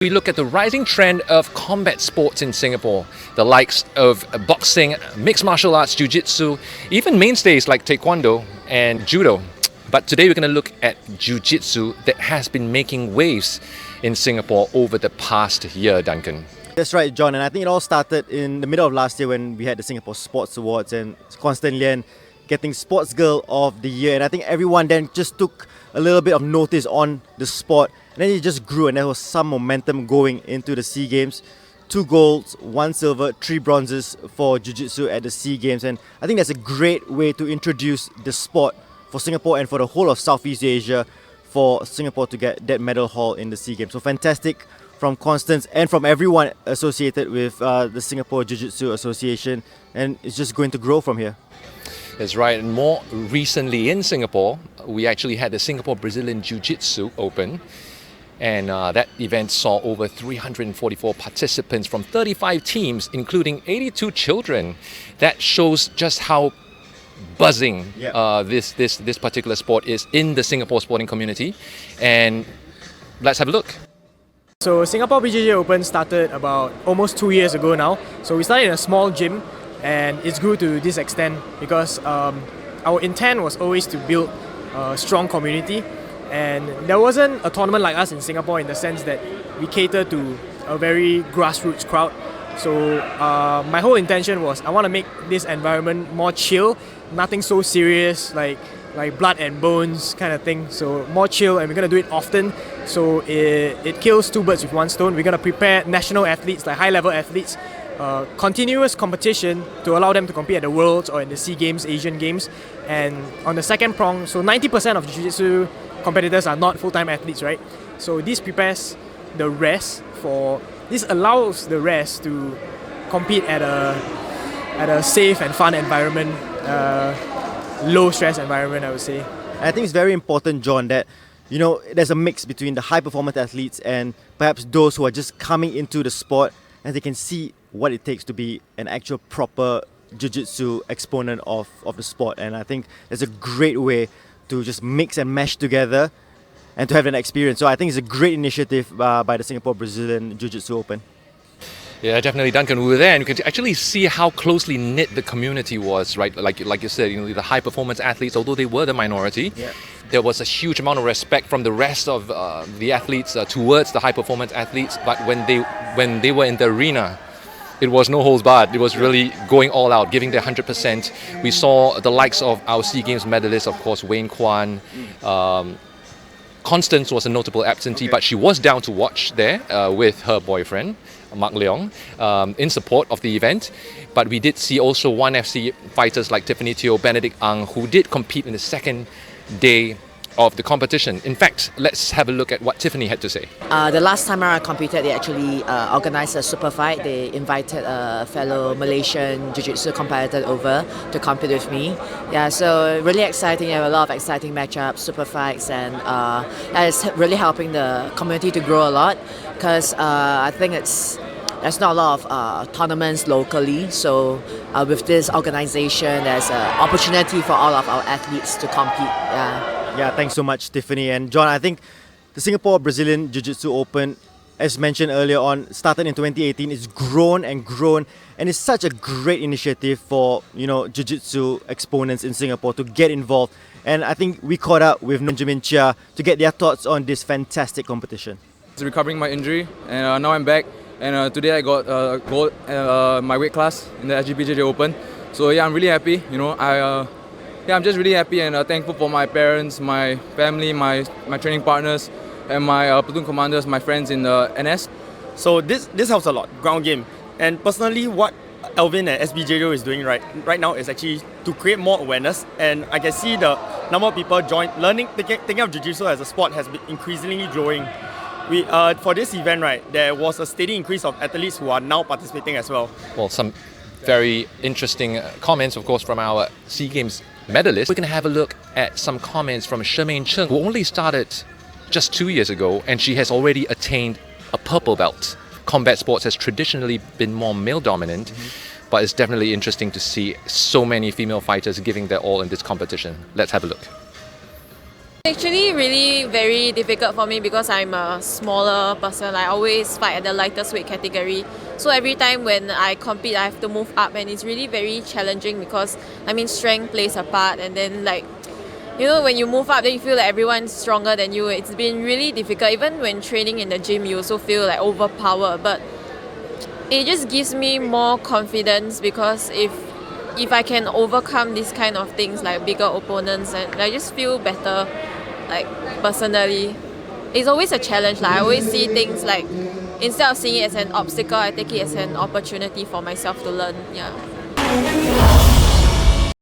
We look at the rising trend of combat sports in Singapore, the likes of boxing, mixed martial arts, jiu-jitsu, even mainstays like taekwondo and judo. But today we're going to look at jiu-jitsu that has been making waves in Singapore over the past year, Duncan. That's right, John, and I think it all started in the middle of last year when we had the Singapore Sports Awards and Constant Lian getting Sports Girl of the Year, and I think everyone then just took a little bit of notice on the sport, and then it just grew, and there was some momentum going into the SEA Games. 2 golds, 1 silver, 3 bronzes for Jiu-Jitsu at the SEA Games, and I think that's a great way to introduce the sport for Singapore and for the whole of Southeast Asia, for Singapore to get that medal haul in the SEA Games. So fantastic from Constance and from everyone associated with the Singapore Jiu-Jitsu Association, and it's just going to grow from here. That's right, and more recently in Singapore, we actually had the Singapore Brazilian Jiu-jitsu Open, and that event saw over 344 participants from 35 teams, including 82 children. That shows just how buzzing this particular sport is in the Singapore sporting community, and let's have a look. So Singapore BJJ Open started about almost 2 years ago now. So we started in a small gym, and it's grew to this extent because our intent was always to build a strong community, and there wasn't a tournament like us in Singapore in the sense that we cater to a very grassroots crowd. So my whole intention was I want to make this environment more chill, nothing so serious like blood and bones kind of thing. So more chill, and we're going to do it often. So it kills 2 birds with 1 stone. We're going to prepare national athletes, like high-level athletes, continuous competition to allow them to compete at the Worlds or in the SEA Games, Asian Games. And on the second prong, so 90% of Jiu-Jitsu competitors are not full-time athletes, right? So this prepares the rest this allows the rest to compete at a safe and fun environment, low-stress environment, I would say. I think it's very important, John, that there's a mix between the high-performance athletes and perhaps those who are just coming into the sport, and they can see what it takes to be an actual proper jiu-jitsu exponent of the sport. And I think it's a great way to just mix and mesh together and to have an experience. So I think it's a great initiative by the Singapore Brazilian Jiu-Jitsu Open. Yeah, definitely, Duncan. We were there, and you could actually see how closely knit the community was, right? Like you said, the high-performance athletes, although they were the minority, there was a huge amount of respect from the rest of the athletes towards the high-performance athletes. But when they were in the arena, it was no holds barred. It was really going all out, giving their 100%. We saw the likes of our SEA Games medalists, of course, Wayne Kwan. Constance was a notable absentee, but she was down to watch there with her boyfriend, Mark Yeong, in support of the event. But we did see also 1FC fighters like Tiffany, Benedict, who did compete in the second day of the competition. In fact, let's have a look at what Tiffany had to say. The last time I competed, they actually organized a super fight. They invited a fellow Malaysian Jiu-Jitsu competitor over to compete with me. Yeah, so really exciting. You have a lot of exciting matchups, super fights, and it's really helping the community to grow a lot, because I think there's not a lot of tournaments locally. So with this organization, there's an opportunity for all of our athletes to compete. Yeah, thanks so much, Tiffany. And John, I think the Singapore Brazilian Jiu-Jitsu Open, as mentioned earlier on, started in 2018. It's grown and grown, and it's such a great initiative for Jiu-Jitsu exponents in Singapore to get involved. And I think we caught up with Benjamin Chia to get their thoughts on this fantastic competition. Recovering my injury, and now I'm back. And today I got gold my weight class in the SG BJJ Open. So yeah, I'm really happy. I'm just really happy and thankful for my parents, my family, my training partners, and my platoon commanders, my friends in the NS. So this helps a lot, ground game. And personally, what Alvin and SBJJ is doing right now is actually to create more awareness. And I can see the number of people thinking of Jiu-Jitsu as a sport has been increasingly growing. For this event, there was a steady increase of athletes who are now participating as well. Well, some very interesting comments, of course, from our SEA Games medalists. We're going to have a look at some comments from Shermaine Cheng, who only started just 2 years ago, and she has already attained a purple belt. Combat sports has traditionally been more male-dominant, but it's definitely interesting to see so many female fighters giving their all in this competition. Let's have a look. actually really very difficult for me because I'm a smaller person. I always fight at the lightest weight category. So every time when I compete, I have to move up, and it's really very challenging because I mean strength plays a part, and then like, you know, when you move up, then you feel like everyone's stronger than you. It's been really difficult. Even when training in the gym, you also feel like overpowered. But it just gives me more confidence because if I can overcome these kind of things like bigger opponents, and I just feel better, like personally. It's always a challenge. Like I always see things like, instead of seeing it as an obstacle, I take it as an opportunity for myself to learn. Yeah.